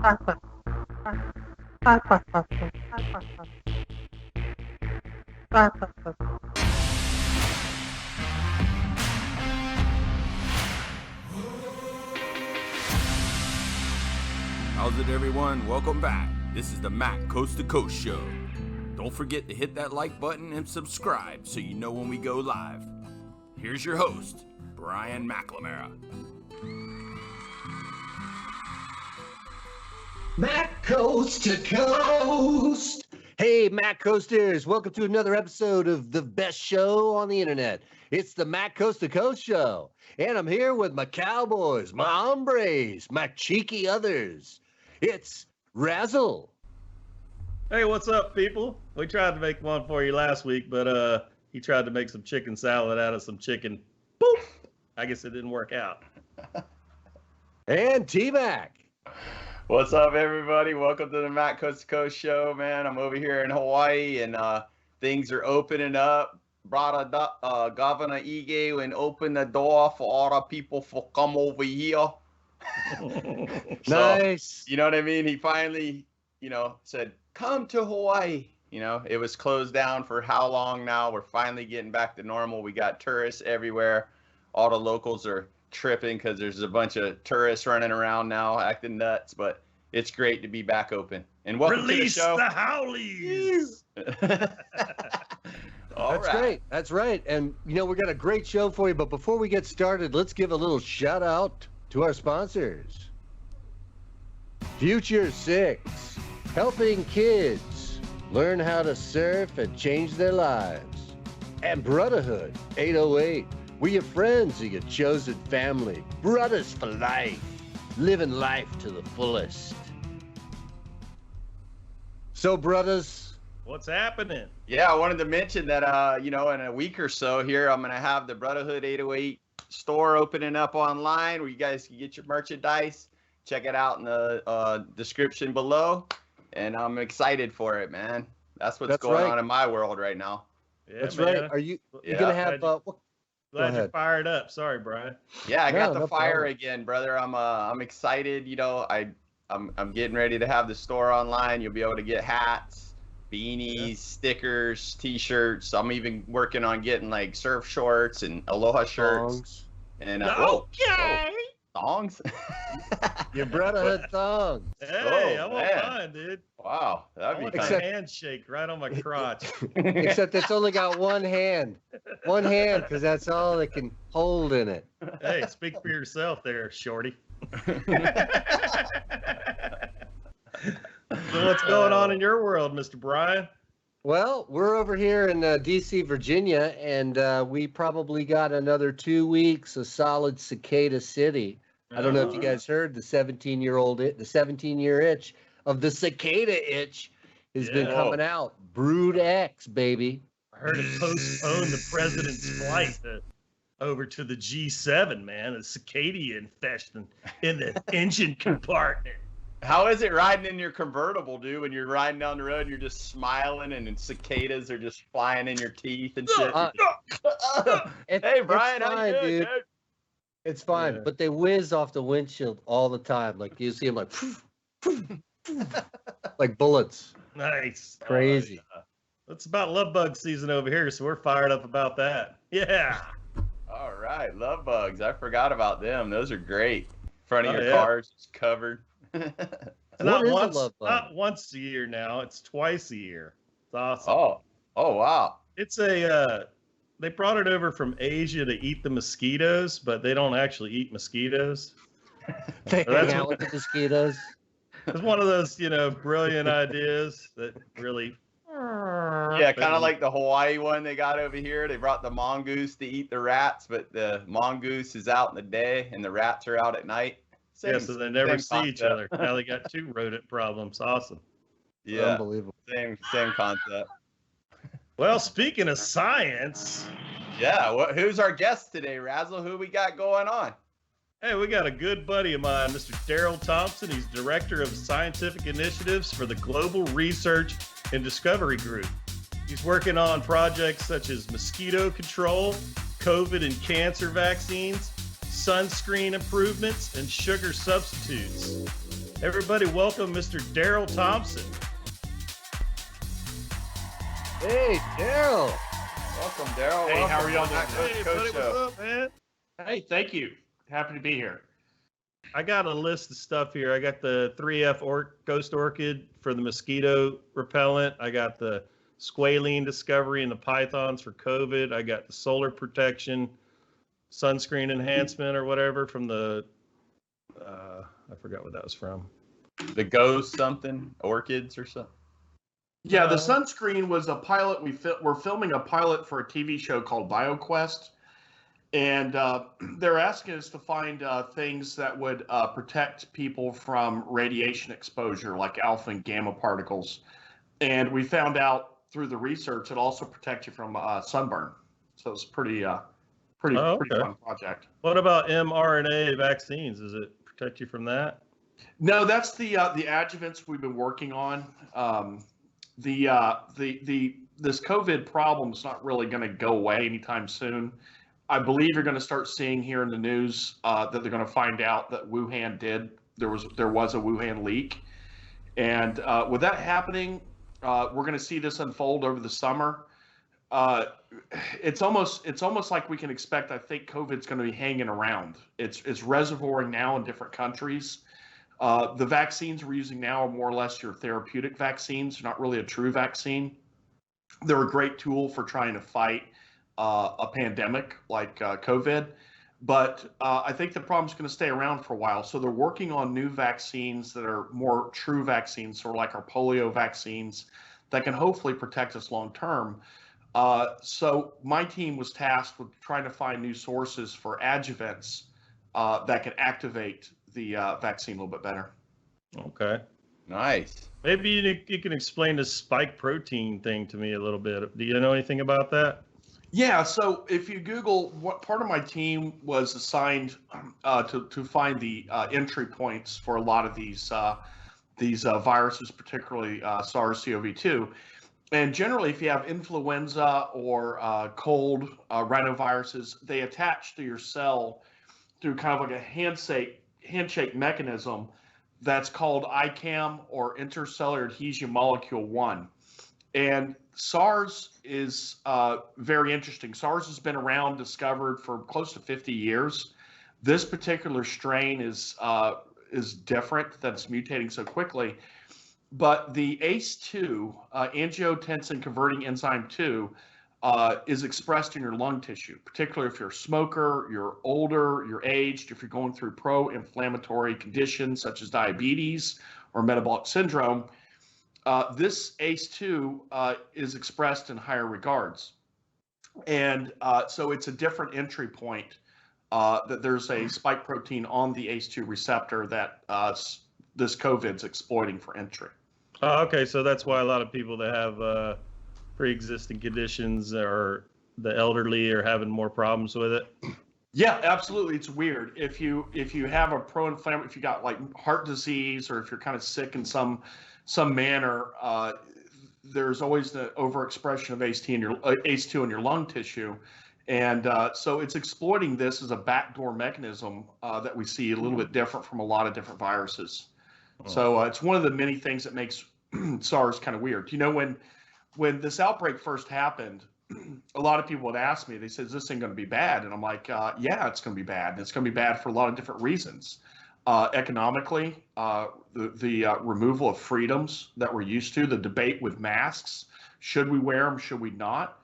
How's it, everyone? Welcome back. This is the Mac Coast to Coast Show. Don't forget to hit that like button and subscribe so you know when we go live. Here's your host, Brian McLemara. Mac Coast to Coast. Hey, Mac Coasters. Welcome to another episode of the best show on the internet. It's the Mac Coast to Coast Show. And I'm here with my cowboys, my hombres, my cheeky others. It's Razzle. Hey, what's up, people? We tried to make one for you last week, but he tried to make some chicken salad out of some chicken. Boop! I guess it didn't work out. And T-Mac. What's up, everybody? Welcome to the Mac Coast to Coast Show, man. I'm over here in Hawaii, and things are opening up. Brought Governor Ige and opened the door for all the people to come over here. Nice. You know what I mean? He finally, said, come to Hawaii. It was closed down for how long now? We're finally getting back to normal. We got tourists everywhere. All the locals are tripping because there's a bunch of tourists running around now acting nuts, but it's great to be back open. And welcome Release to the show. The howlies. That's great. That's right. And, we got a great show for you. But before we get started, let's give a little shout out to our sponsors. Future 6, helping kids learn how to surf and change their lives. And Brotherhood 808, we're your friends and your chosen family. Brothers for life, living life to the fullest. So, brothers, What's happening? Yeah, I wanted to mention that, in a week or so here, I'm going to have the Brotherhood 808 store opening up online where you guys can get your merchandise. Check it out in the description below. And I'm excited for it, man. That's what's going on in my world right now. Yeah, that's man. right. Are you going to have... Glad you're fired up. Sorry, Brian. Yeah, I got the fire problem. again, brother. I'm excited. I'm getting ready to have the store online. You'll be able to get hats, beanies, stickers, t-shirts. I'm even working on getting like surf shorts and aloha shirts. Thongs. And thongs. Your Brotherhood thongs. Hey, I won't man. mind, dude. Wow, I that'd be want kind a of... handshake right on my crotch. Except it's only got one hand. One hand, because that's all it can hold in it. Hey, speak for yourself there, shorty. So what's going on in your world, Mr. Brian? Well, we're over here in D.C., Virginia, and we probably got another 2 weeks of solid cicada city. I don't know if you guys heard the 17-year itch of the cicada itch has been coming out. Brood X, baby. I heard it postponed the president's flight over to the G7, man. A cicada infestation in the engine compartment. How is it riding in your convertible, dude? When you're riding down the road, you're just smiling, and cicadas are just flying in your teeth and shit. Hey, Brian, it's how fine, you doing, dude? It's fine, but they whiz off the windshield all the time. Like you see them like, like bullets. Nice. Crazy. It's about love bug season over here, so we're fired up about that. Yeah. All right, love bugs. I forgot about them. Those are great. Front of your car's just covered. Not once a year now. It's twice a year. It's awesome. Oh, wow. It's they brought it over from Asia to eat the mosquitoes, but they don't actually eat mosquitoes. They hang out with the mosquitoes. It's one of those, brilliant ideas that really... Yeah, kind of like the Hawaii one they got over here. They brought the mongoose to eat the rats, but the mongoose is out in the day and the rats are out at night. So they never see each other. Now they got two rodent problems. Awesome. Yeah, unbelievable. Same concept. Well, speaking of science. Yeah, who's our guest today, Razzle? Who we got going on? Hey, we got a good buddy of mine, Mr. Daryl Thompson. He's Director of Scientific Initiatives for the Global Research and Discovery Group. He's working on projects such as mosquito control, COVID and cancer vaccines, sunscreen improvements, and sugar substitutes. Everybody, welcome Mr. Daryl Thompson. Hey, Daryl. Welcome, Daryl. Hey, Welcome. how are y'all doing? Hey, buddy, what's up, man? Hey, thank you. Happy to be here. I got a list of stuff here. I got the 3F Ghost Orchid for the mosquito repellent. I got the squalene discovery and the pythons for COVID. I got the solar protection, sunscreen enhancement or whatever from the, I forgot what that was from. The ghost something, orchids or something. Yeah, the sunscreen was a pilot. We're filming a pilot for a TV show called BioQuest, and they're asking us to find things that would protect people from radiation exposure, like alpha and gamma particles. And we found out through the research it also protects you from sunburn. So it's pretty pretty fun project. What about mRNA vaccines? Does it protect you from that? No, that's the adjuvants we've been working on. This COVID problem is not really going to go away anytime soon. I believe you're going to start seeing here in the news that they're going to find out that Wuhan there was a Wuhan leak, and with that happening, we're going to see this unfold over the summer. It's almost like we can expect. I think COVID's going to be hanging around. It's reservoiring now in different countries. The vaccines we're using now are more or less your therapeutic vaccines, not really a true vaccine. They're a great tool for trying to fight a pandemic like COVID, but I think the problem's going to stay around for a while. So they're working on new vaccines that are more true vaccines, sort of like our polio vaccines, that can hopefully protect us long term. So my team was tasked with trying to find new sources for adjuvants that can activate the vaccine a little bit better. Okay. Nice. Maybe you can explain the spike protein thing to me a little bit. Do you know anything about that? Yeah, so if you Google, what part of my team was assigned to find the entry points for a lot of these viruses, particularly SARS-CoV-2. And generally, if you have influenza or cold rhinoviruses, they attach to your cell through kind of like a handshake mechanism that's called ICAM, or intercellular adhesion molecule 1. And SARS is very interesting. SARS has been around, discovered for close to 50 years. This particular strain is different, that it's mutating so quickly. But the ACE2, angiotensin converting enzyme 2, is expressed in your lung tissue, particularly if you're a smoker, you're older, you're aged, if you're going through pro-inflammatory conditions such as diabetes or metabolic syndrome. This ACE2 is expressed in higher regards. And so it's a different entry point, that there's a spike protein on the ACE2 receptor that this COVID's exploiting for entry. Okay, so that's why a lot of people that have pre-existing conditions or the elderly are having more problems with it. Yeah, absolutely. It's weird. If you have a pro-inflammatory, if you got like heart disease, or if you're kind of sick in some manner, there's always the overexpression of ACE2 in your lung tissue. And so it's exploiting this as a backdoor mechanism that we see a little bit different from a lot of different viruses. So it's one of the many things that makes SARS kind of weird. You know, when this outbreak first happened, a lot of people would ask me, they said, is this thing going to be bad? And I'm like, yeah, it's going to be bad. And it's going to be bad for a lot of different reasons. Economically, the removal of freedoms that we're used to, the debate with masks. Should we wear them? Should we not?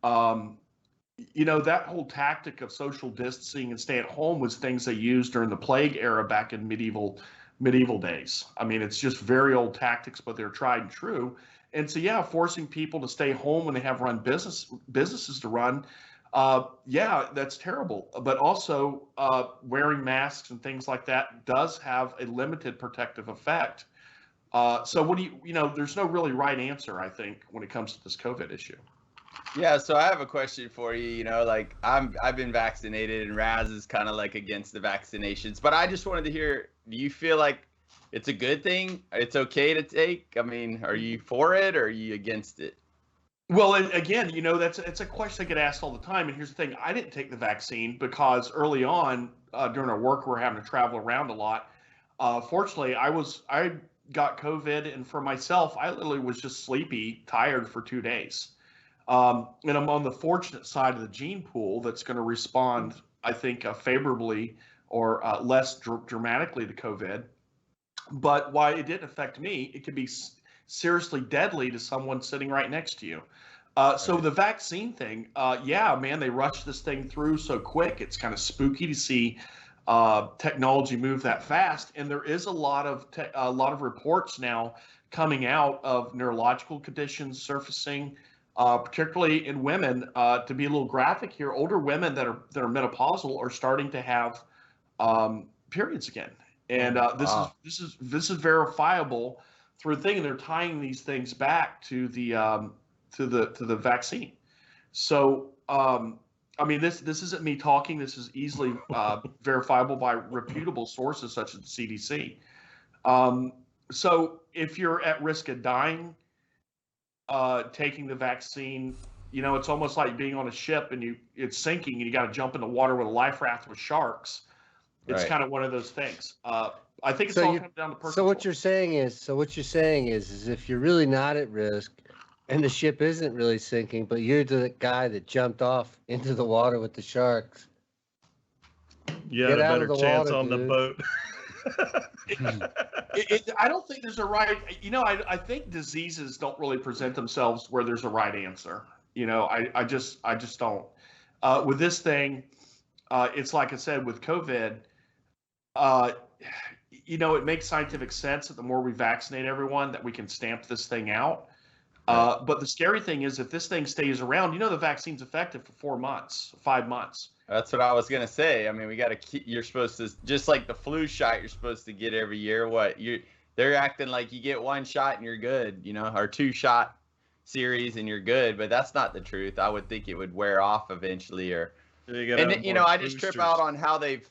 You know, that whole tactic of social distancing and stay at home was things they used during the plague era back in medieval days. I mean, it's just very old tactics, but they're tried and true. And so, yeah, forcing people to stay home when they have businesses to run, yeah, that's terrible. But also, wearing masks and things like that does have a limited protective effect. So what do you know, there's no really right answer, I think, when it comes to this COVID issue. Yeah, so I have a question for you. You know, like I've been vaccinated, and Raz is kind of like against the vaccinations. But I just wanted to hear, do you feel like it's a good thing? It's okay to take? I mean, are you for it or are you against it? Well, again, you know, it's a question I get asked all the time. And here's the thing: I didn't take the vaccine because early on during our work, we're having to travel around a lot. Fortunately, I got COVID, and for myself, I literally was just sleepy, tired for 2 days. And I'm on the fortunate side of the gene pool that's going to respond, I think, favorably or less dramatically to COVID. But why it didn't affect me, it could be seriously deadly to someone sitting right next to you. So the vaccine thing, yeah, man, they rushed this thing through so quick. It's kind of spooky to see technology move that fast. And there is a lot of reports now coming out of neurological conditions surfacing, particularly in women. To be a little graphic here, older women that are menopausal are starting to have periods again, and this is verifiable through a thing. And they're tying these things back to the vaccine. So I mean, this isn't me talking. This is easily verifiable by reputable sources such as the CDC. So if you're at risk of dying, taking the vaccine, it's almost like being on a ship and it's sinking and you got to jump in the water with a life raft with sharks. It's kind of one of those things. I think it's all comes down to personal. So what you're saying is if you're really not at risk and the ship isn't really sinking, but you're the guy that jumped off into the water with the sharks. You had a better chance on the boat. I don't think there's a right. I think diseases don't really present themselves where there's a right answer. I just don't. With this thing, it's like I said with COVID. It makes scientific sense that the more we vaccinate everyone, that we can stamp this thing out. But the scary thing is, if this thing stays around, the vaccine's effective for 4 months, 5 months. That's what I was gonna say. I mean, we got to keep. You're supposed to, just like the flu shot, you're supposed to get every year. They're acting like you get one shot and you're good, or 2-shot series and you're good. But that's not the truth. I would think it would wear off eventually, I just trip out on how they've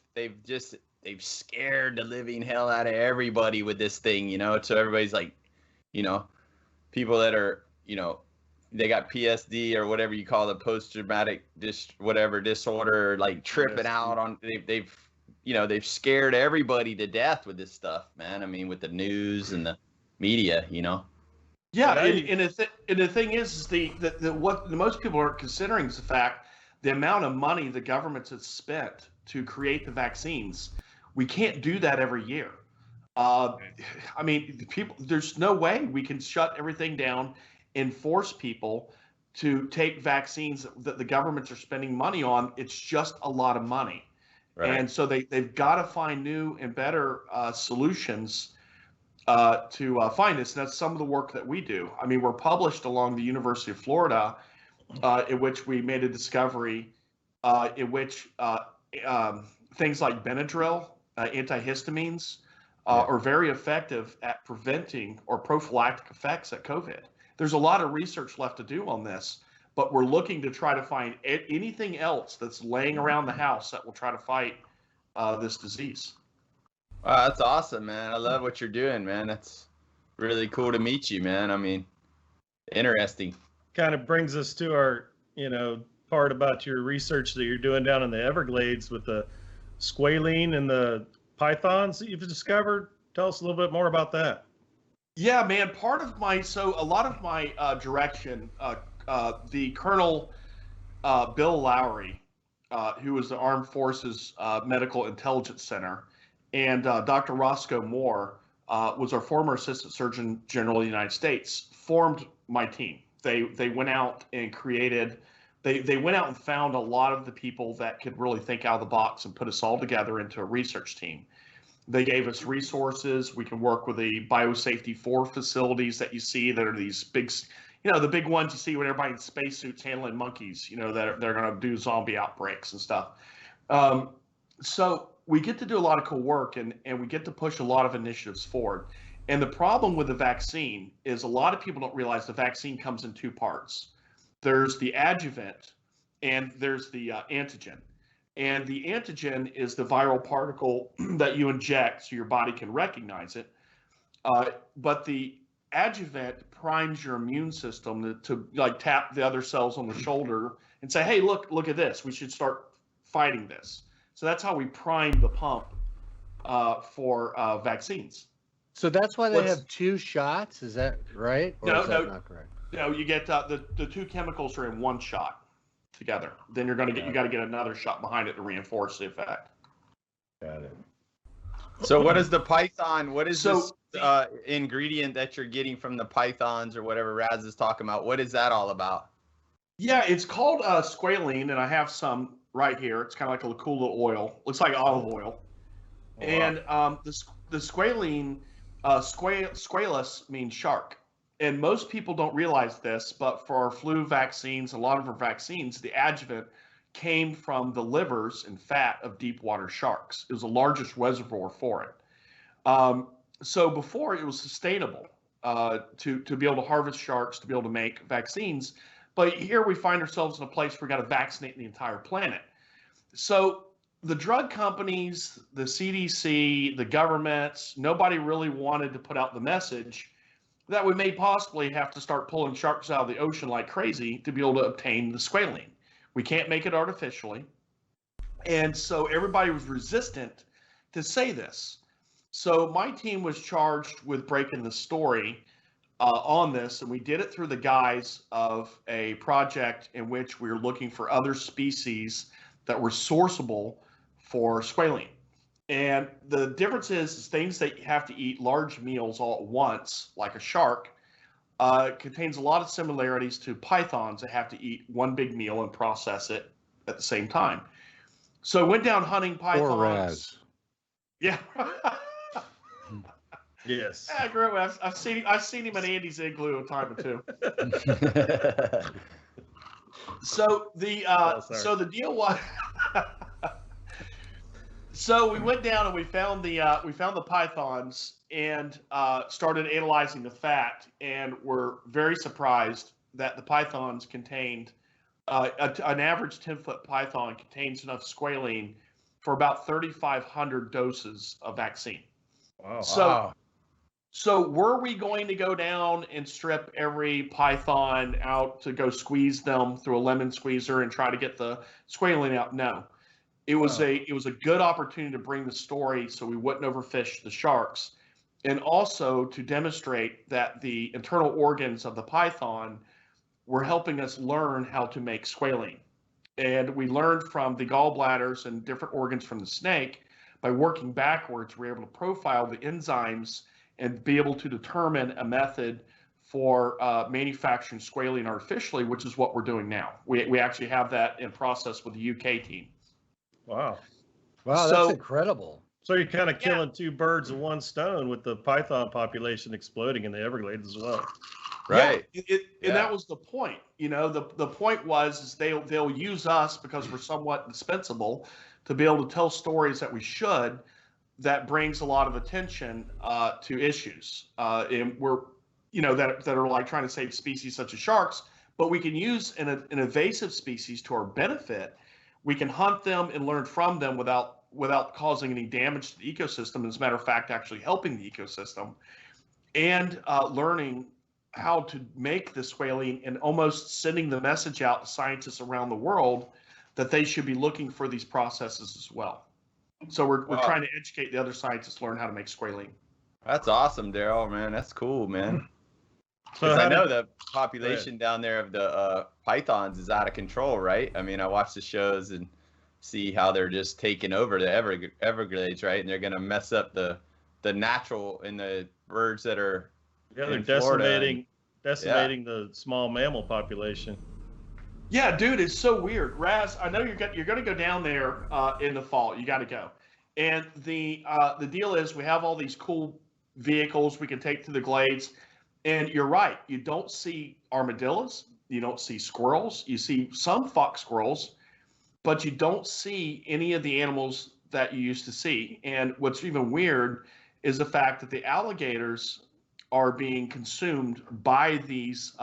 scared the living hell out of everybody with this thing, So everybody's like, people that are, they got PSD or whatever you call it, post-traumatic disorder, like tripping out on. They've scared everybody to death with this stuff, man. I mean, with the news and the media, Yeah, and the thing is what the most people aren't considering is the fact the amount of money the government has spent to create the vaccines. We can't do that every year. I mean, there's no way we can shut everything down and force people to take vaccines that the governments are spending money on. It's just a lot of money. Right. And so they've got to find new and better solutions to find this. And that's some of the work that we do. I mean, we're published along the University of Florida, in which we made a discovery in which things like Benadryl, antihistamines, are very effective at preventing or prophylactic effects at COVID. There's a lot of research left to do on this, but we're looking to try to find anything else that's laying around the house that will try to fight this disease. Wow, that's awesome, man. I love what you're doing, man. That's really cool to meet you, man. I mean, interesting. Kind of brings us to our, part about your research that you're doing down in the Everglades with the squalene and the pythons that you've discovered. Tell us a little bit more about that. Yeah, man. A lot of my direction, the Colonel Bill Lowry, who was the Armed Forces Medical Intelligence Center, and Dr. Roscoe Moore was our former Assistant Surgeon General of the United States, formed my team. They went out and created. They went out and found a lot of the people that could really think out of the box and put us all together into a research team. They gave us resources. We can work with the Biosafety 4 facilities that you see that are these big, the big ones you see when everybody in spacesuits handling monkeys, that they're going to do zombie outbreaks and stuff. So we get to do a lot of cool work and we get to push a lot of initiatives forward. And the problem with the vaccine is a lot of people don't realize the vaccine comes in 2 parts. There's the adjuvant and there's the antigen. And the antigen is the viral particle that you inject so your body can recognize it. But the adjuvant primes your immune system to like tap the other cells on the shoulder and say, hey, look at this. We should start fighting this. So that's how we prime the pump for vaccines. So that's why they have 2 shots. Is that right? Or is that not correct? No, you get the 2 chemicals are in 1 shot together. Then you got to get another shot behind it to reinforce the effect. Got it. So what is the python? What is this ingredient that you're getting from the pythons or whatever Raz is talking about? What is that all about? Yeah, it's called squalene, and I have some right here. It's kind of like a cool little oil. Looks like olive oil. Wow. And the squalene, squalus means shark. And most people don't realize this, but for our flu vaccines, a lot of our vaccines, the adjuvant came from the livers and fat of deep water sharks. It was the largest reservoir for it. So before it was sustainable to be able to harvest sharks, to be able to make vaccines. But here we find ourselves in a place where we've got to vaccinate the entire planet. So the drug companies, the CDC, the governments, nobody really wanted to put out the message that we may possibly have to start pulling sharks out of the ocean like crazy to be able to obtain the squalene. We can't make it artificially. And so everybody was resistant to say this. So my team was charged with breaking the story on this, and we did it through the guise of a project in which we were looking for other species that were sourceable for squalene. And the difference is things that you have to eat large meals all at once, like a shark, contains a lot of similarities to pythons that have to eat one big meal and process it at the same time. So I went down hunting pythons. Or Raz. Yeah. Yes. Yeah, great. I've seen him in Andy's igloo a time or two. So the deal was. So we went down and we found the pythons and started analyzing the fat, and were very surprised that the pythons contained an average 10-foot python contains enough squalene for about 3,500 doses of vaccine. Wow. So were we going to go down and strip every python out to go squeeze them through a lemon squeezer and try to get the squalene out? No. It was a good opportunity to bring the story so we wouldn't overfish the sharks, and also to demonstrate that the internal organs of the python were helping us learn how to make squalene. And we learned from the gallbladders and different organs from the snake. By working backwards, we're able to profile the enzymes and be able to determine a method for manufacturing squalene artificially, which is what we're doing now. We actually have that in process with the UK team. Wow. Wow, that's incredible. So you're kind of killing 2 birds with 1 stone with the python population exploding in the Everglades as well. Right. And that was the point. You know, the point was they'll use us because we're somewhat indispensable to be able to tell stories that we should, that brings a lot of attention to issues. And we're, that are like trying to save species such as sharks, but we can use an invasive species to our benefit. We can hunt them and learn from them without causing any damage to the ecosystem. As a matter of fact, actually helping the ecosystem, and learning how to make the squalene, and almost sending the message out to scientists around the world that they should be looking for these processes as well. So we're trying to educate the other scientists, learn how to make squalene. That's awesome, Daryl, man. That's cool, man. So I know the population down there of the pythons is out of control, right? I mean, I watch the shows and see how they're just taking over the Everglades, right? And they're going to mess up the natural and the birds that are they're in Florida decimating the small mammal population. Yeah, dude, it's so weird. Raz, I know you're going to go down there in the fall. You got to go. And the deal is we have all these cool vehicles we can take to the glades. And you're right. You don't see armadillos. You don't see squirrels. You see some fox squirrels, but you don't see any of the animals that you used to see. And what's even weird is the fact that the alligators are being consumed by these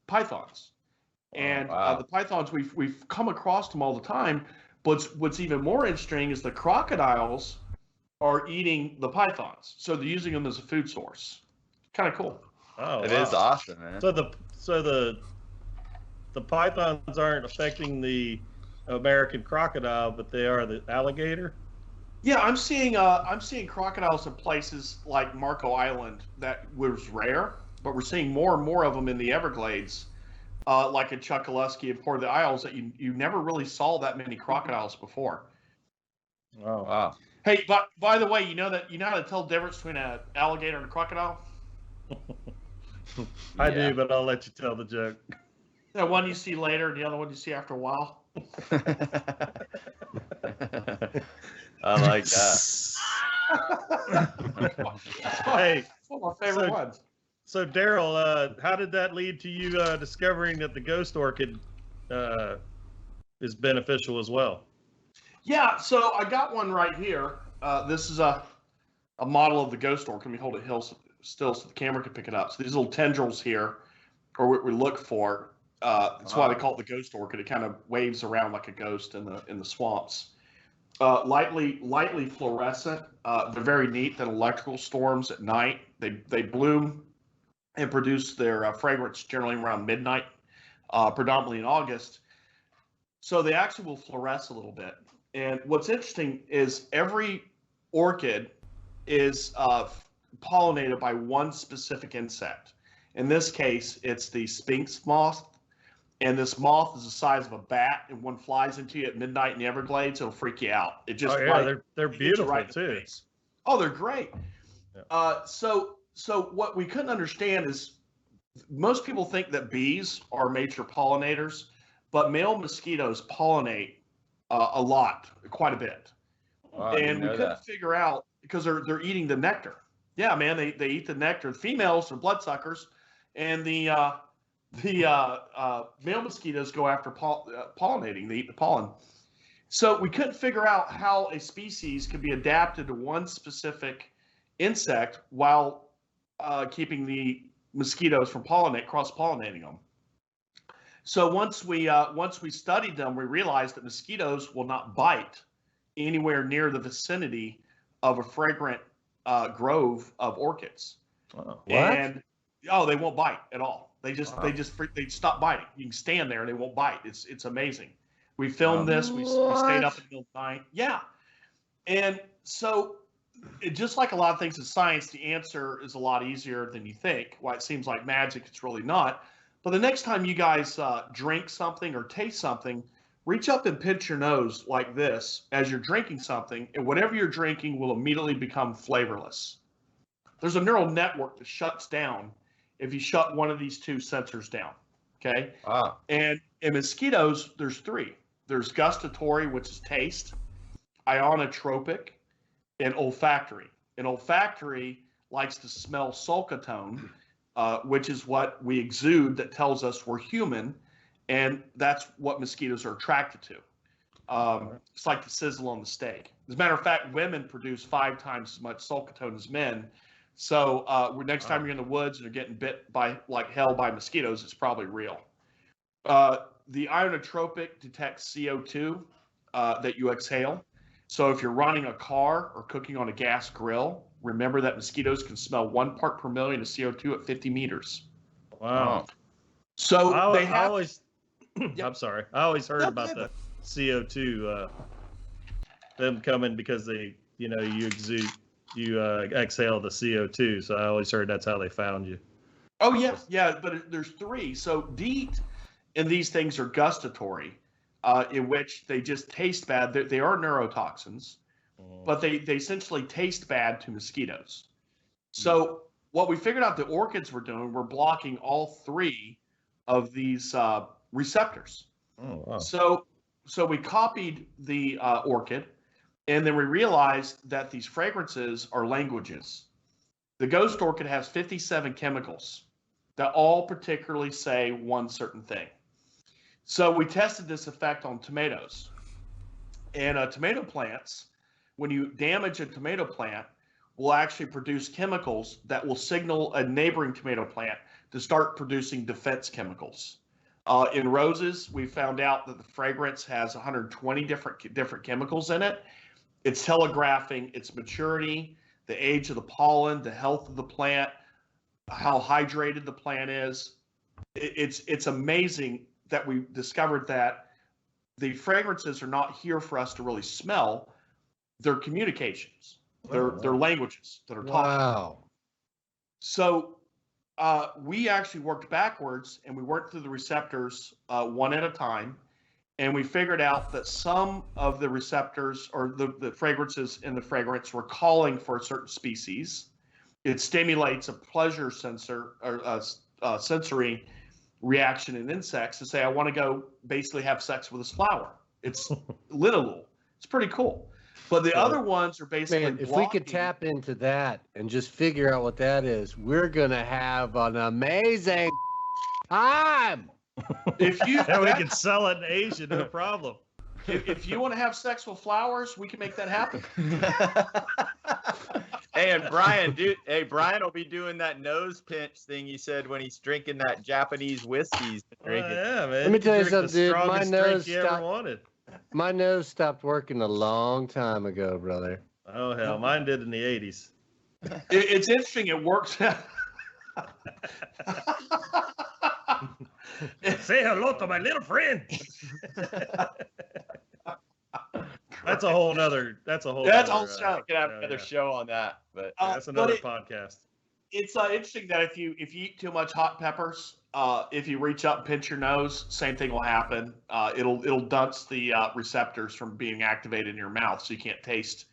pythons. And the pythons, we've come across them all the time. But what's even more interesting is the crocodiles are eating the pythons. So they're using them as a food source. Kind of cool. Oh, it is awesome, man. So the pythons aren't affecting the American crocodile, but they are the alligator. Yeah, I'm seeing crocodiles in places like Marco Island that was rare, but we're seeing more and more of them in the Everglades, like in Chukaluski and Port of the Isles that you never really saw that many crocodiles before. Oh, Wow. Hey, but by the way, you know how to tell the difference between an alligator and a crocodile? I Yeah. do, but I'll let you tell the joke. The one you see later and the other one you see after a while. I like that. Hey, It's one of my favorite so- ones. So Daryl, how did that lead to you discovering that the ghost orchid is beneficial as well? Yeah, so I got one right here. This is a model of the ghost orchid. Let me hold it still so the camera can pick it up. So these little tendrils here are what we look for. That's why they call it the ghost orchid. It kind of waves around like a ghost in the swamps. Lightly fluorescent. They're very neat. That electrical storms at night, they bloom and produce their fragrance generally around midnight, predominantly in August. So they actually will fluoresce a little bit. And what's interesting is every orchid is pollinated by one specific insect. In this case, it's the sphinx moth. And this moth is the size of a bat, and one flies into you at midnight in the Everglades, it'll freak you out. It just they're it hits you beautiful right in the too. face. Oh, they're great. Yeah. So what we couldn't understand is most people think that bees are major pollinators, but male mosquitoes pollinate a lot, quite a bit. Wow, I didn't And we know couldn't that. figure out because they're eating the nectar. Yeah, man, they eat the nectar. The females are bloodsuckers, and the male mosquitoes go after pollinating. They eat the pollen. So we couldn't figure out how a species could be adapted to one specific insect while keeping the mosquitoes from cross-pollinating them. So once we studied them, we realized that mosquitoes will not bite anywhere near the vicinity of a fragrant grove of orchids. Oh, And they won't bite at all. They Wow. they stop biting. You can stand there and they won't bite. It's amazing. We filmed this. We stayed up until night. Yeah, and so just like a lot of things in science, the answer is a lot easier than you think. Why it seems like magic, it's really not. But the next time you guys drink something or taste something, reach up and pinch your nose like this as you're drinking something, and whatever you're drinking will immediately become flavorless. There's a neural network that shuts down if you shut one of these two sensors down. Okay. Wow. And in mosquitoes, there's three. There's gustatory, which is taste, ionotropic, and olfactory. And olfactory likes to smell sulcatone, which is what we exude that tells us we're human. And that's what mosquitoes are attracted to. It's like the sizzle on the steak. As a matter of fact, women produce 5 times as much sulcatone as men. So next time you're in the woods and you're getting bit by like hell by mosquitoes, it's probably real. The ionotropic detects CO2 that you exhale. So if you're running a car or cooking on a gas grill, remember that mosquitoes can smell 1 part per million of CO2 at 50 meters. Wow. So I have. always, I'm sorry. I always heard about the CO2, them coming because you exhale the CO2. So I always heard that's how they found you. Oh yeah, but there's 3. So DEET and these things are gustatory, in which they just taste bad. They are neurotoxins, but they essentially taste bad to mosquitoes. So what we figured out the orchids were doing, we're blocking all 3 of these receptors. Oh, wow. So we copied the orchid, and then we realized that these fragrances are languages. The ghost orchid has 57 chemicals that all particularly say one certain thing. So we tested this effect on tomatoes. And tomato plants, when you damage a tomato plant, will actually produce chemicals that will signal a neighboring tomato plant to start producing defense chemicals. In roses, we found out that the fragrance has 120 different chemicals in it. It's telegraphing its maturity, the age of the pollen, the health of the plant, how hydrated the plant is. It's amazing that we discovered that the fragrances are not here for us to really smell. They're communications. They're languages that are taught. Wow. So we actually worked backwards, and we worked through the receptors one at a time, and we figured out that some of the receptors or the fragrances in the fragrance were calling for a certain species. It stimulates a pleasure sensor or sensory reaction in insects to say, I want to go basically have sex with this flower. It's literal. It's pretty cool. But the other ones are basically Man, if we could tap into that and just figure out what that is, we're gonna have an amazing time. If you Yeah, we can sell it in Asia, no problem. if you want to have sex with flowers, we can make that happen. Hey, and Brian, Brian will be doing that nose pinch thing you said when he's drinking that Japanese whiskey he's been drinking. Yeah, man. Let me tell you drink the something, dude. My strongest drink nose you ever stopped. wanted. My nose stopped working a long time ago, brother. Oh hell, mine did in the 80s. It's interesting. It works. Say hello to my little friend. That's a whole nother. That's a whole show. We could have another show on that, but that's another podcast. It's interesting that if you eat too much hot peppers, if you reach up and pinch your nose, same thing will happen. It'll dunce the receptors from being activated in your mouth, so you can't taste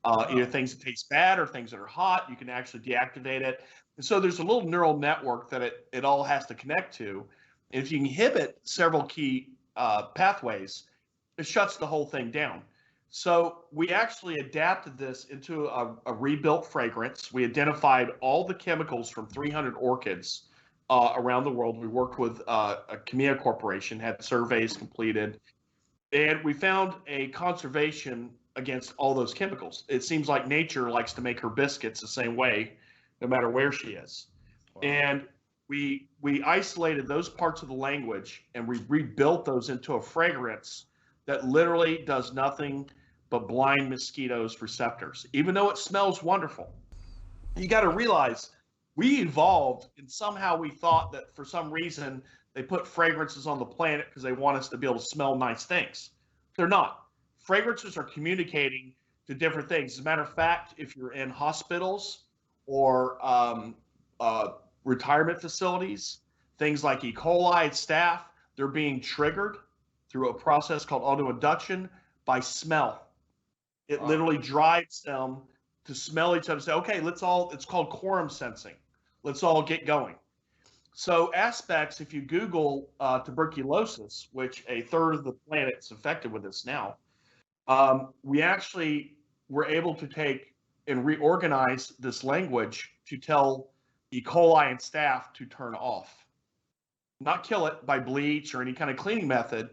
either things that taste bad or things that are hot. You can actually deactivate it. And so there's a little neural network that it all has to connect to. And if you inhibit several key pathways, it shuts the whole thing down. So we actually adapted this into a rebuilt fragrance. We identified all the chemicals from 300 orchids around the world. We worked with a Camilla Corporation, had surveys completed, and we found a conservation against all those chemicals. It seems like nature likes to make her biscuits the same way, no matter where she is. Wow. And we isolated those parts of the language, and we rebuilt those into a fragrance that literally does nothing but blind mosquitoes' receptors, even though it smells wonderful. You got to realize we evolved, and somehow we thought that for some reason they put fragrances on the planet because they want us to be able to smell nice things. They're not. Fragrances are communicating to different things. As a matter of fact, if you're in hospitals or retirement facilities, things like E. coli and staph, they're being triggered through a process called autoinduction by smell. It literally drives them to smell each other and say, okay, it's called quorum sensing. Let's all get going. So aspects, if you Google tuberculosis, which a third of the planet is affected with this now, we actually were able to take and reorganize this language to tell E. coli and staph to turn off. Not kill it by bleach or any kind of cleaning method.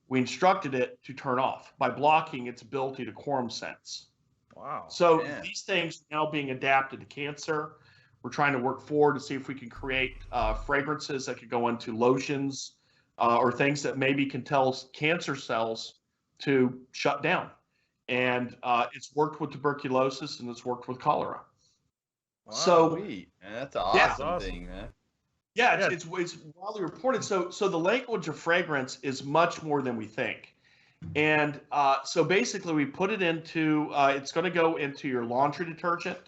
We instructed it to turn off by blocking its ability to quorum sense. Wow. So these things are now being adapted to cancer. We're trying to work forward to see if we can create fragrances that could go into lotions or things that maybe can tell cancer cells to shut down. And it's worked with tuberculosis and it's worked with cholera. Wow, so man, that's an awesome thing, man. Yeah, it's widely reported. So the language of fragrance is much more than we think. And so basically we put it into, it's going to go into your laundry detergent.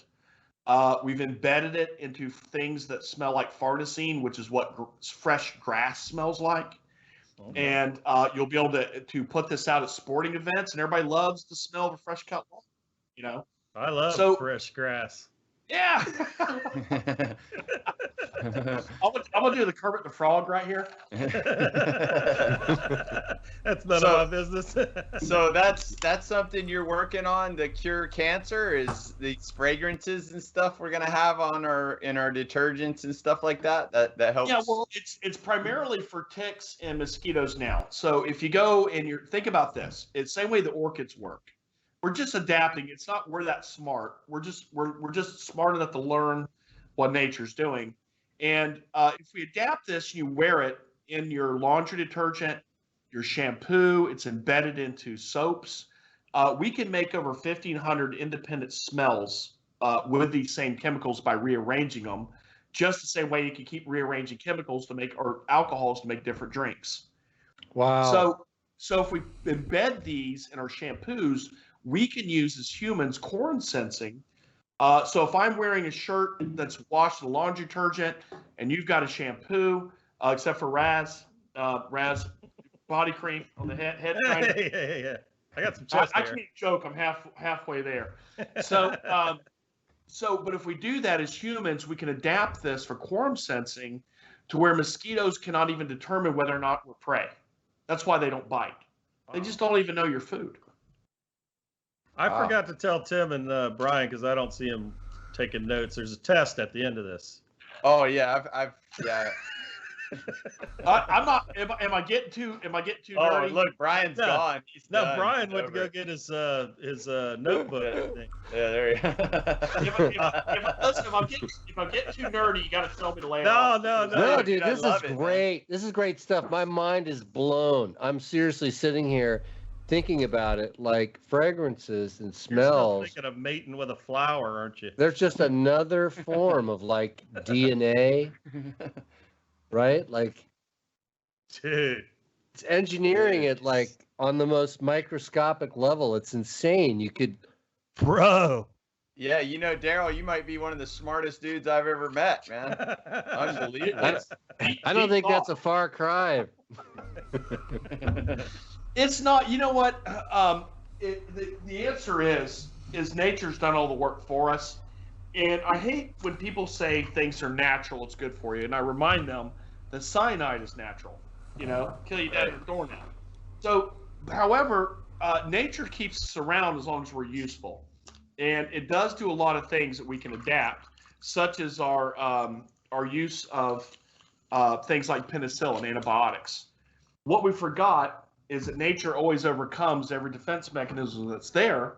We've embedded it into things that smell like farnesene, which is what fresh grass smells like. Okay. And you'll be able to put this out at sporting events, and everybody loves the smell of a fresh cut lawn, you know? I love fresh grass. Yeah. I'm gonna do the Kermit the Frog right here. That's none of my business. So that's something you're working on to cure cancer, is these fragrances and stuff we're gonna have in our detergents and stuff like that helps. Yeah, well, it's primarily for ticks and mosquitoes now. So if you go and think about this, it's the same way the orchids work. We're just adapting. It's not we're that smart. We're just smart enough to learn what nature's doing. And if we adapt this, you wear it in your laundry detergent, your shampoo. It's embedded into soaps. We can make over 1,500 independent smells with these same chemicals by rearranging them. Just the same way you can keep rearranging chemicals or alcohols to make different drinks. Wow. So if we embed these in our shampoos, we can use as humans quorum sensing. So if I'm wearing a shirt that's washed in laundry detergent and you've got a shampoo, except for Raz body cream on the head grinder. Yeah. I got some chest I hair. can't joke. I'm halfway there. So, but if we do that as humans, we can adapt this for quorum sensing to where mosquitoes cannot even determine whether or not we're prey. That's why they don't bite. They just don't even know your food. I forgot to tell Tim and Brian because I don't see him taking notes. There's a test at the end of this. Oh yeah, I've yeah. I'm not. Am I getting too? Am I getting too Oh nerdy? look, Brian's gone. He's No, done. Brian He's went to go over. get his notebook. I think. Yeah, there you go. Listen, if I'm getting too nerdy, you got to tell me to lay it off. No, dude, I this is love it, man. great. This is great stuff. My mind is blown. I'm seriously sitting here thinking about it, like fragrances and You're still smells. thinking of mating with a flower, aren't you? There's just another form of like DNA, right? Like Dude. it's engineering it like on the most microscopic level. It's insane. You could, Bro. Yeah, you know, Daryl, you might be one of the smartest dudes I've ever met, man. Unbelievable. I don't think that's a far cry. It's not. You know what? The answer is nature's done all the work for us. And I hate when people say things are natural, it's good for you. And I remind them that cyanide is natural. You know, kill you dead with a doornail. So, however, nature keeps us around as long as we're useful. And it does do a lot of things that we can adapt, such as our use of things like penicillin, antibiotics. What we forgot is that nature always overcomes every defense mechanism that's there.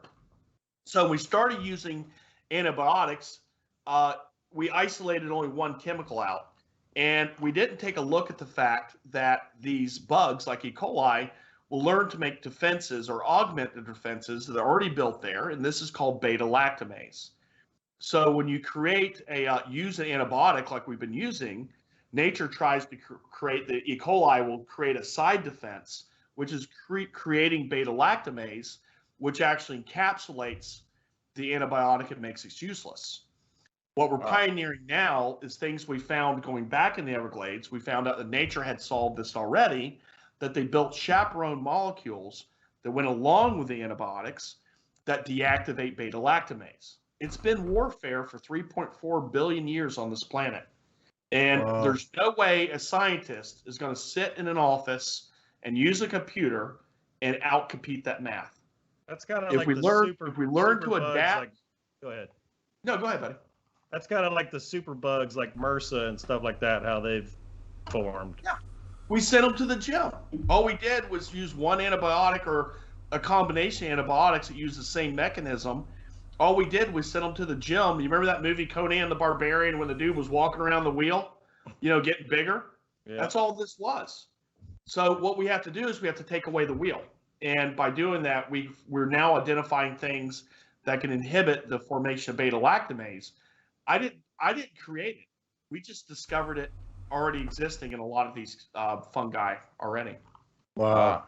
So when we started using antibiotics, we isolated only one chemical out. And we didn't take a look at the fact that these bugs, like E. coli, will learn to make defenses or augment the defenses that are already built there. And this is called beta-lactamase. So when you use an antibiotic like we've been using, nature tries to create the E. coli will create a side defense, which is creating beta-lactamase, which actually encapsulates the antibiotic and makes it useless. What we're pioneering now is things we found going back in the Everglades. We found out that nature had solved this already, that they built chaperone molecules that went along with the antibiotics that deactivate beta-lactamase. It's been warfare for 3.4 billion years on this planet. And there's no way a scientist is going to sit in an office and use a computer and outcompete that math. That's kind of If like we the learn to superbugs, adapt. like, go ahead. No, go ahead, buddy. That's kind of like the superbugs, like MRSA and stuff like that, how they've formed. Yeah. We sent them to the gym. All we did was use one antibiotic or a combination of antibiotics that use the same mechanism. All we did was send them to the gym. You remember that movie Conan the Barbarian when the dude was walking around the wheel, getting bigger? Yeah. That's all this was. So what we have to do is we have to take away the wheel. And by doing that, we're now identifying things that can inhibit the formation of beta-lactamase. I didn't create it. We just discovered it already existing in a lot of these fungi already. Wow.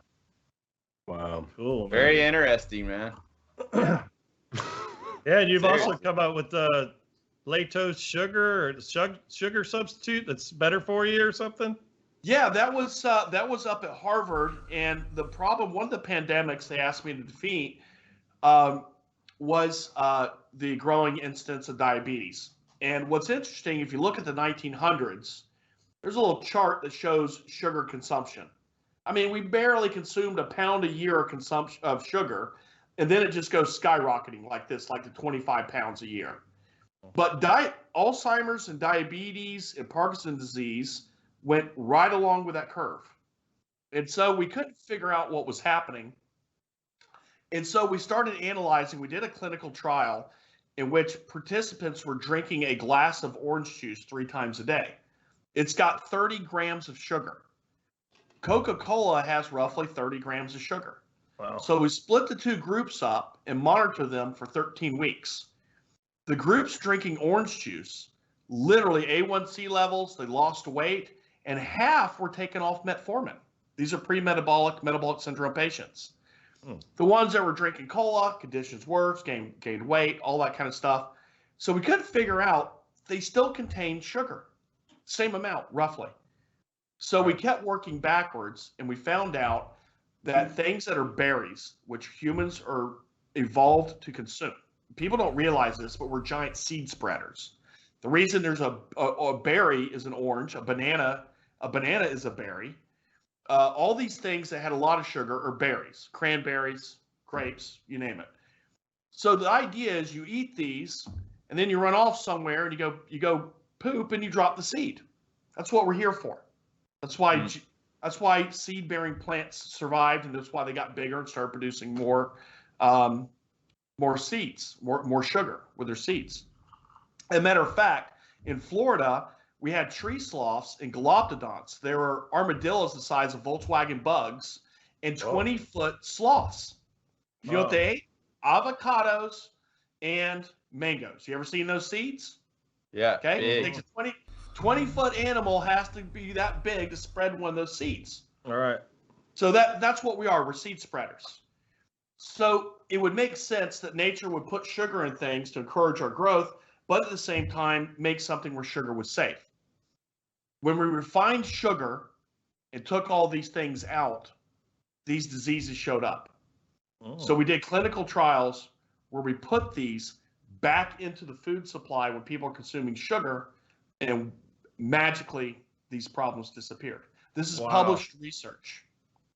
Cool. Man. Very interesting, man. Yeah, and you've Seriously. also come up with lactose sugar or sugar substitute that's better for you or something. Yeah, that was up at Harvard, and one of the pandemics they asked me to defeat was the growing incidence of diabetes. And what's interesting, if you look at the 1900s, there's a little chart that shows sugar consumption. I mean, we barely consumed a pound a year of sugar, and then it just goes skyrocketing like this, like to 25 pounds a year. But Alzheimer's and diabetes and Parkinson's disease went right along with that curve. And so we couldn't figure out what was happening. And so we started analyzing. We did a clinical trial in which participants were drinking a glass of orange juice 3 times a day. It's got 30 grams of sugar. Coca-Cola has roughly 30 grams of sugar. Wow. So we split the 2 groups up and monitored them for 13 weeks. The groups drinking orange juice, literally A1C levels, they lost weight, and half were taken off metformin. These are pre-metabolic, metabolic syndrome patients. The ones that were drinking cola, conditions worse, gained weight, all that kind of stuff. So we couldn't figure out, they still contained sugar, same amount roughly. So we kept working backwards, and we found out that things that are berries, which humans are evolved to consume, people don't realize this, but we're giant seed spreaders. The reason there's a berry is an orange, a banana is a berry. All these things that had a lot of sugar are berries, cranberries, grapes, you name it. So the idea is you eat these, and then you run off somewhere, and you go poop, and you drop the seed. That's what we're here for. That's why seed-bearing plants survived, and that's why they got bigger and started producing more seeds, more sugar with their seeds. As a matter of fact, in Florida, we had tree sloths and galoptodonts. There were armadillos the size of Volkswagen bugs and 20-foot sloths. You know what they ate? Avocados and mangoes. You ever seen those seeds? Yeah. Okay. It takes a 20-foot animal has to be that big to spread one of those seeds. All right. So that's what we are. We're seed spreaders. So it would make sense that nature would put sugar in things to encourage our growth, but at the same time, make something where sugar was safe. When we refined sugar and took all these things out, these diseases showed up. So we did clinical trials where we put these back into the food supply when people are consuming sugar, and magically these problems disappeared. This is published research.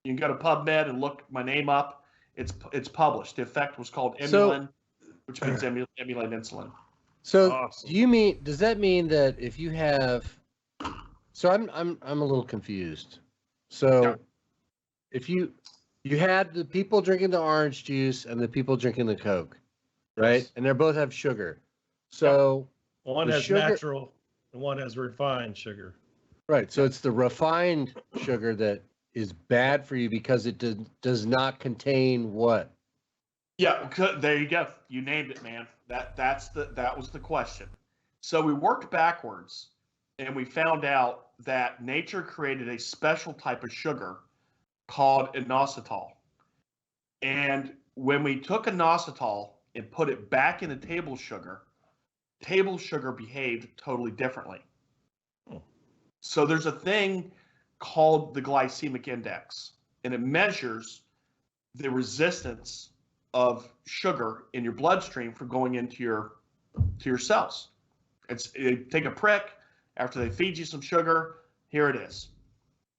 You can go to PubMed and look my name up. It's published. The effect was called emulin, which means emulate insulin. So awesome. does that mean that if you have, so I'm a little confused. So if you had the people drinking the orange juice and the people drinking the Coke, right? Yes. And they both have sugar. So One the has sugar- natural and one has refined sugar. right, so it's the refined sugar that is bad for you because it does not contain what? Yeah, there you go. You named it, man. That was the question. So we worked backwards, and we found out that nature created a special type of sugar called inositol. And when we took inositol and put it back into table sugar behaved totally differently. So there's a thing called the glycemic index, and it measures the resistance of sugar in your bloodstream from going into your cells. Take a prick after they feed you some sugar. Here it is.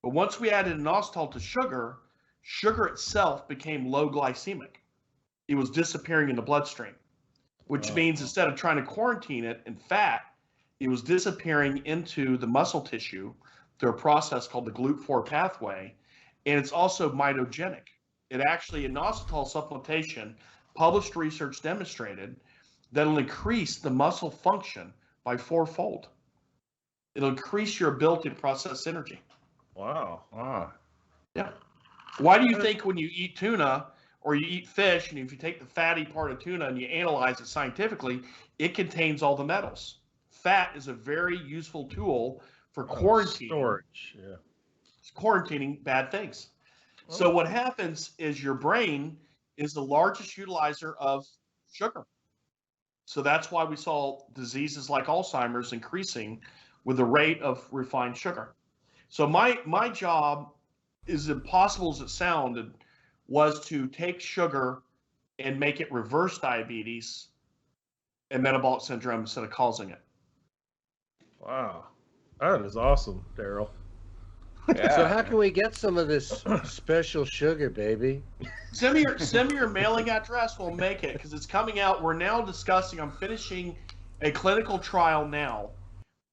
But once we added inositol to sugar itself became low glycemic. It was disappearing in the bloodstream, which means instead of trying to quarantine it in fat, it was disappearing into the muscle tissue through a process called the GLUT4 pathway, and it's also mitogenic. It actually, inositol supplementation, published research demonstrated that it'll increase the muscle function by 4-fold. It'll increase your ability to process energy. Wow. Yeah. Why do you think when you eat tuna or you eat fish, and if you take the fatty part of tuna and you analyze it scientifically, it contains all the metals? Fat is a very useful tool for quarantining. Storage. Yeah. Quarantining bad things. So what happens is your brain is the largest utilizer of sugar. So that's why we saw diseases like Alzheimer's increasing with the rate of refined sugar. So my job, as impossible as it sounded, was to take sugar and make it reverse diabetes and metabolic syndrome instead of causing it. Wow. That is awesome, Daryl. Yeah. So how can we get some of this special sugar, baby? Send me your mailing address. We'll make it because it's coming out. We're now discussing. I'm finishing a clinical trial now.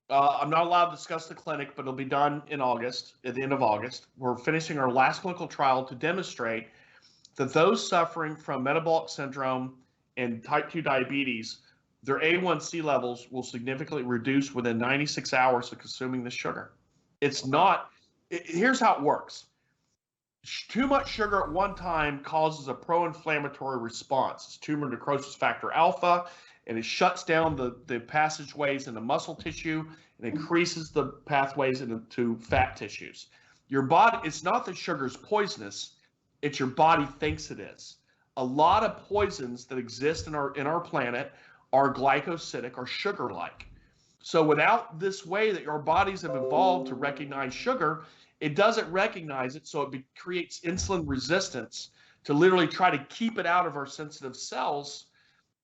I'm not allowed to discuss the clinic, but it'll be done in August, at the end of August. We're finishing our last clinical trial to demonstrate that those suffering from metabolic syndrome and type 2 diabetes, their A1C levels will significantly reduce within 96 hours of consuming this sugar. It's not. Here's how it works. Too much sugar at one time causes a pro-inflammatory response. It's tumor necrosis factor alpha, and it shuts down the passageways in the muscle tissue and increases the pathways into fat tissues. Your body, it's not that sugar is poisonous. It's your body thinks it is. A lot of poisons that exist in our planet are glycosidic or sugar-like. So without this way that our bodies have evolved to recognize sugar, it doesn't recognize it, so it creates insulin resistance to literally try to keep it out of our sensitive cells,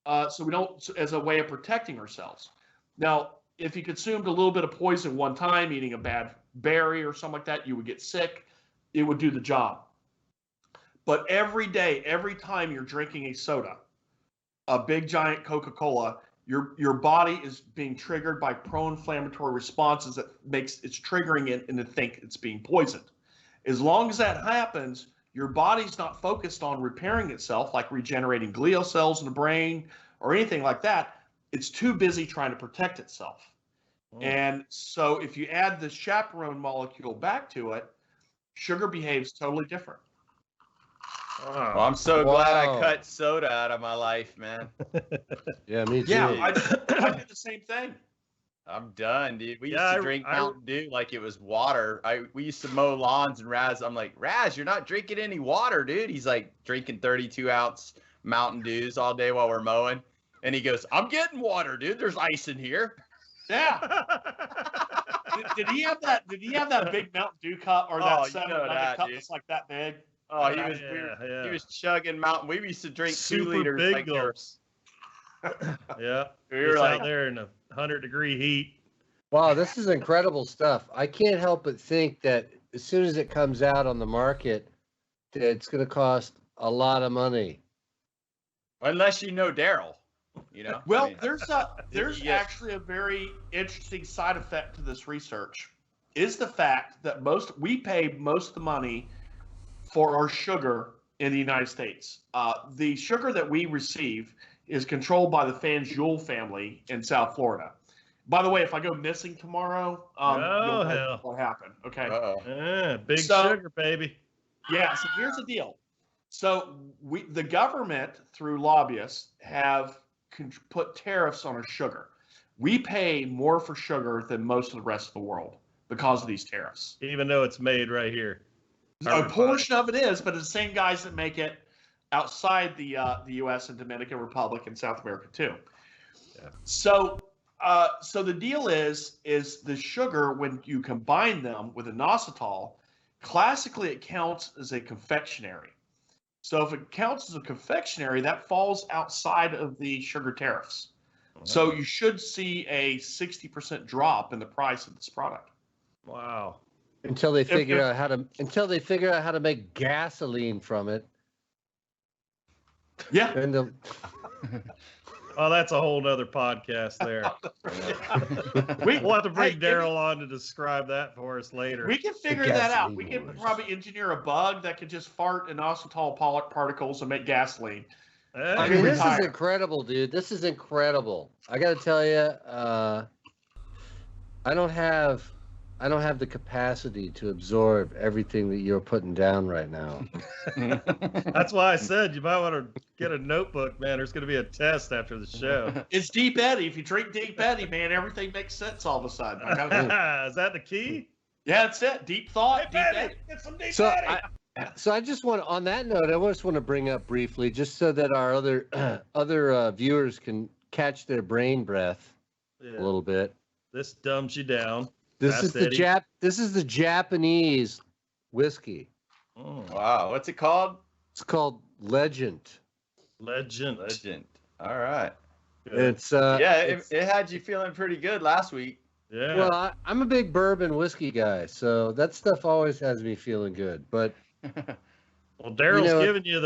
so we don't, as a way of protecting ourselves. Now, if you consumed a little bit of poison one time, eating a bad berry or something like that, you would get sick. It would do the job. But every day, every time you're drinking a soda, a big giant Coca-Cola, your body is being triggered by pro-inflammatory responses that it's triggering it and to think it's being poisoned. As long as that happens, your body's not focused on repairing itself, like regenerating glial cells in the brain or anything like that. It's too busy trying to protect itself. And so if you add the chaperone molecule back to it, sugar behaves totally different. Well, I'm so glad I cut soda out of my life, man. Yeah, me too. Yeah, I did the same thing. I'm done, dude. We used to drink Mountain Dew like it was water. We used to mow lawns, and I'm like, Raz, you're not drinking any water, dude. He's like drinking 32-ounce Mountain Dews all day while we're mowing. And he goes, I'm getting water, dude. There's ice in here. Yeah. Did he have that big Mountain Dew cup or that 7-Eleven cup that's like that big? Oh, he was chugging Mountain. We used to drink Super 2 liters. big like gulps. Yeah, we were out there in 100-degree heat. Wow, this is incredible stuff. I can't help but think that as soon as it comes out on the market, that it's going to cost a lot of money. Unless you know Daryl, you know. Well, I mean, there's actually a very interesting side effect to this research. Is the fact that we pay most of the money for our sugar in the United States. The sugar that we receive is controlled by the Fanjul family in South Florida. By the way, if I go missing tomorrow, you'll know what happened. Okay. Big sugar, baby. Yeah. So here's the deal. So the government, through lobbyists, have put tariffs on our sugar. We pay more for sugar than most of the rest of the world because of these tariffs. Even though it's made right here. A portion of it is, but it's the same guys that make it outside the U.S. and Dominican Republic and South America too. Yeah. So the deal is the sugar, when you combine them with inositol, classically it counts as a confectionery. So if it counts as a confectionery, that falls outside of the sugar tariffs. Wow. So you should see a 60% drop in the price of this product. Wow. Until they figure out how to make gasoline from it. Yeah. Well, that's a whole nother podcast there. We'll have to bring Daryl on to describe that for us later. We can figure that out. We can probably engineer a bug that could just fart inositol particles and make gasoline. I mean, this is incredible, dude. This is incredible. I got to tell you, I don't have the capacity to absorb everything that you're putting down right now. That's why I said you might want to get a notebook, man. There's going to be a test after the show. It's Deep Eddy. If you drink Deep Eddy, man, everything makes sense all of a sudden. Is that the key? Yeah, that's it. Deep thought. Deep Eddy. Get some Deep Eddy. So I just want, on that note, I just want to bring up briefly, just so that our other viewers can catch their brain breath a little bit. This dumbs you down. This is the Japanese whiskey. Oh. Wow, what's it called? It's called Legend. Legend. All right. It's it had you feeling pretty good last week. Yeah. Well, I'm a big bourbon whiskey guy, so that stuff always has me feeling good. But well, Daryl's giving you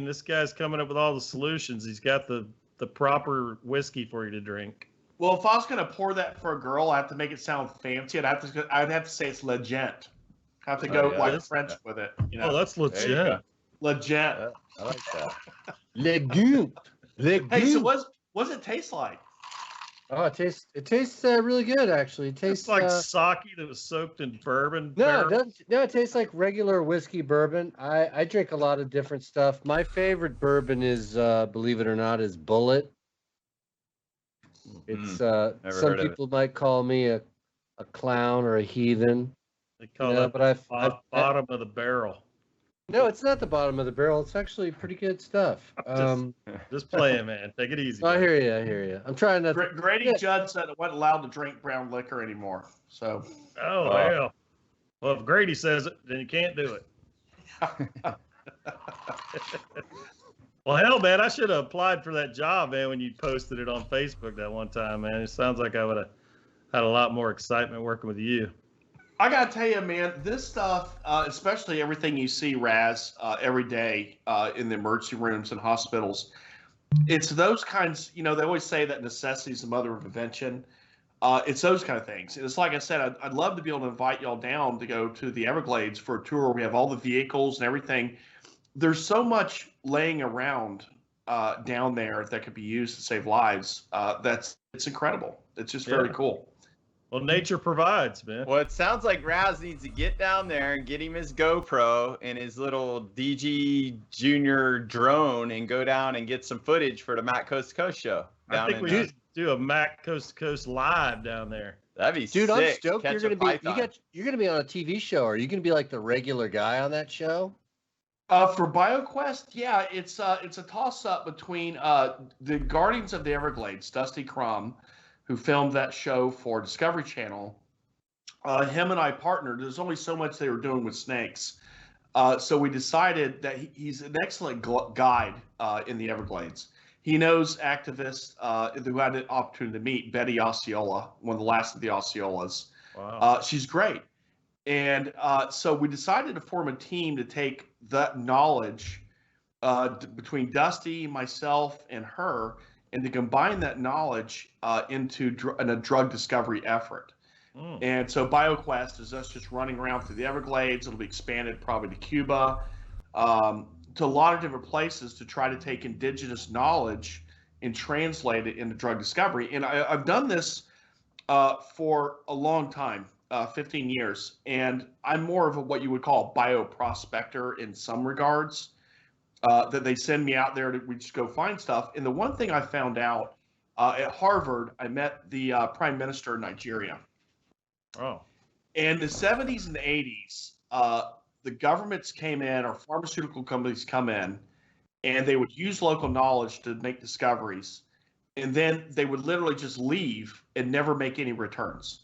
this guy's coming up with all the solutions. He's got the proper whiskey for you to drink. Well, if I was going to pour that for a girl, I have to make it sound fancy. I'd have to say it's legend. I have to go French with it. You know? Oh, that's legit. Legend. I like that. Legend. Hey, so what's it taste like? Oh, it tastes really good, actually. It tastes like sake that was soaked in bourbon. No, it tastes like regular whiskey bourbon. I drink a lot of different stuff. My favorite bourbon is, believe it or not, is Bullet. It's some people might call me a clown or a heathen. They call it bottom of the barrel. No, it's not the bottom of the barrel. It's actually pretty good stuff. Just playing, man. Take it easy. I hear you. I hear you. I'm trying to. Grady Judd said it wasn't allowed to drink brown liquor anymore. So. Oh, hell. Well, if Grady says it, then you can't do it. Well, hell, man, I should have applied for that job, man, when you posted it on Facebook that one time, man. It sounds like I would have had a lot more excitement working with you. I got to tell you, man, this stuff, especially everything you see, Raz, every day in the emergency rooms and hospitals, it's those kinds, they always say that necessity is the mother of invention. It's those kind of things. And it's like I said, I'd love to be able to invite y'all down to go to the Everglades for a tour where we have all the vehicles and everything. There's so much laying around down there that could be used to save lives. It's incredible. It's just very cool. Well, nature provides, man. Well, it sounds like Raz needs to get down there and get him his GoPro and his little DG Junior drone and go down and get some footage for the Matt Coast to Coast show. I think we should do a Matt Coast to Coast live down there. That'd be Dude, sick. I'm stoked. Catch You're a python. gonna be on a TV show. Are you gonna be like the regular guy on that show? For BioQuest, yeah, it's a toss-up between the Guardians of the Everglades, Dusty Crum, who filmed that show for Discovery Channel. Him and I partnered. There's only so much they were doing with snakes. So we decided that he's an excellent guide in the Everglades. He knows activists who had the opportunity to meet Betty Osceola, one of the last of the Osceolas. Wow. She's great. And so we decided to form a team to take that knowledge between Dusty, myself, and her, and to combine that knowledge into a drug discovery effort. And so BioQuest is us just running around through the Everglades. It'll be expanded probably to Cuba, to a lot of different places to try to take indigenous knowledge and translate it into drug discovery. And I've done this for a long time, 15 years. And I'm more of what you would call a bioprospector in some regards, that they send me out there we just go find stuff. And the one thing I found out at Harvard, I met the Prime Minister of Nigeria. Oh. In the 70s and the 80s, the governments came in, or pharmaceutical companies come in, and they would use local knowledge to make discoveries. And then they would literally just leave and never make any returns.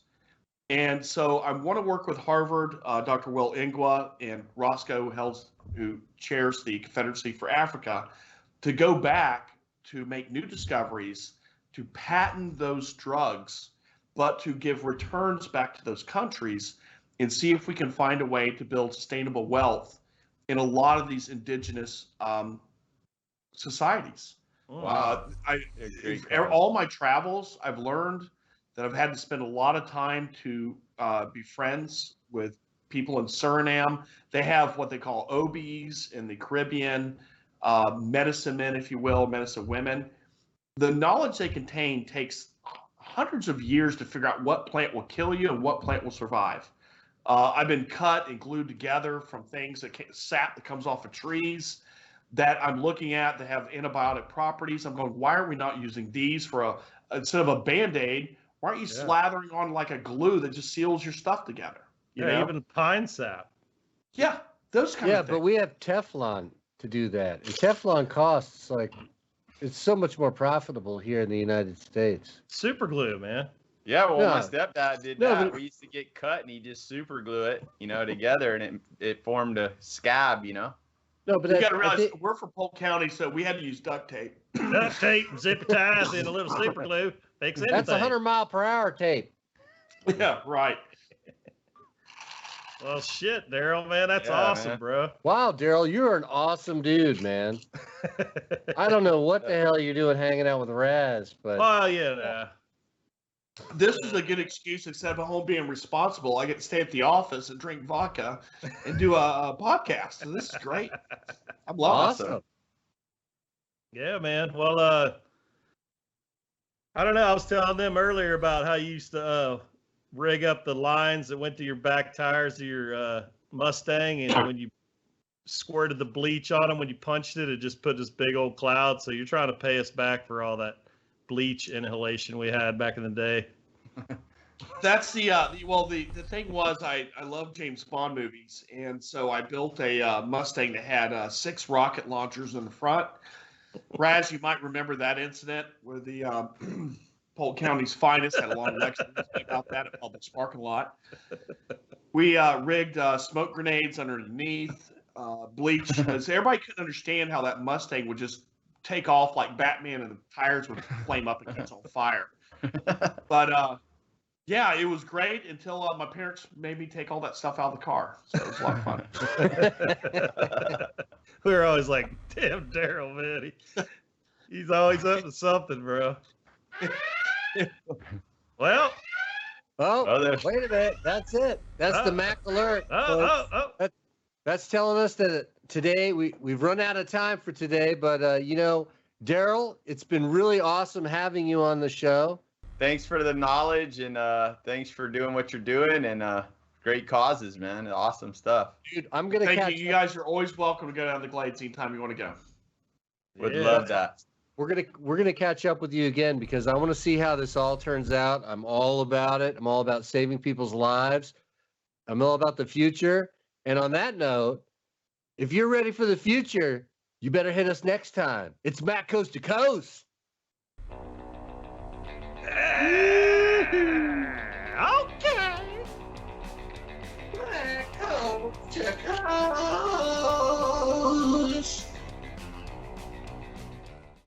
And so I want to work with Harvard, Dr. Will Ingwa and Roscoe Hells, who chairs the Confederacy for Africa, to go back to make new discoveries, to patent those drugs, but to give returns back to those countries and see if we can find a way to build sustainable wealth in a lot of these indigenous societies. Wow. All my travels, I've learned that I've had to spend a lot of time to be friends with people in Suriname. They have what they call OBs in the Caribbean, medicine men, if you will, medicine women. The knowledge they contain takes hundreds of years to figure out what plant will kill you and what plant will survive. I've been cut and glued together from things sap that comes off of trees that I'm looking at that have antibiotic properties. I'm going, why are we not using these for instead of a Band-Aid? Why aren't you slathering on like a glue that just seals your stuff together? You know? Even pine sap. Yeah, those kind of things. Yeah, but we have Teflon to do that. And Teflon costs it's so much more profitable here in the United States. Super glue, man. Yeah, well, No. my stepdad did No, that. but- We used to get cut and he just super glue it, together, and it formed a scab, No, but You got to realize we're from Polk County, so we had to use duct tape. Duct tape, zip ties, and a little super glue. Fix anything. that's 100-mile-per-hour tape. Yeah, right. Well, shit, Daryl, man, that's Yeah, awesome, man. bro. Wow, Daryl, you're an awesome dude, man. I don't know what the hell you're doing hanging out with Raz, but Well, yeah. This is a good excuse. Instead of home being responsible, I get to stay at the office and drink vodka and do a podcast. So this is great. I'm loving awesome. Yeah, man. Well, I don't know. I was telling them earlier about how you used to rig up the lines that went to your back tires of your Mustang, and when you squirted the bleach on them, when you punched it, it just put this big old cloud. So you're trying to pay us back for all that bleach inhalation we had back in the day. That's the thing was I love James Bond movies, and so I built a Mustang that had 6 rocket launchers in the front. Raz, you might remember that incident where the Polk County's finest had a long lecture about that at public parking lot. We rigged smoke grenades underneath, bleach, because everybody couldn't understand how that Mustang would just take off like Batman and the tires would flame up and catch on fire. But yeah, it was great until my parents made me take all that stuff out of the car. So it was a lot of fun. We were always like, damn, Daryl, man. He's always up to something, bro. Well. Oh, wait a minute. That's it. That's the Mac alert. That's telling us that today we've run out of time for today. But, Daryl, it's been really awesome having you on the show. Thanks for the knowledge, and thanks for doing what you're doing, and great causes, man. Awesome stuff. Dude, I'm going to Thank you. You guys are always welcome to go down to the Glades anytime you want to go. Would love that. We're gonna catch up with you again because I want to see how this all turns out. I'm all about it. I'm all about saving people's lives. I'm all about the future. And on that note, if you're ready for the future, you better hit us next time. It's Matt Coast to Coast. Okay. Matt Coast to Coast.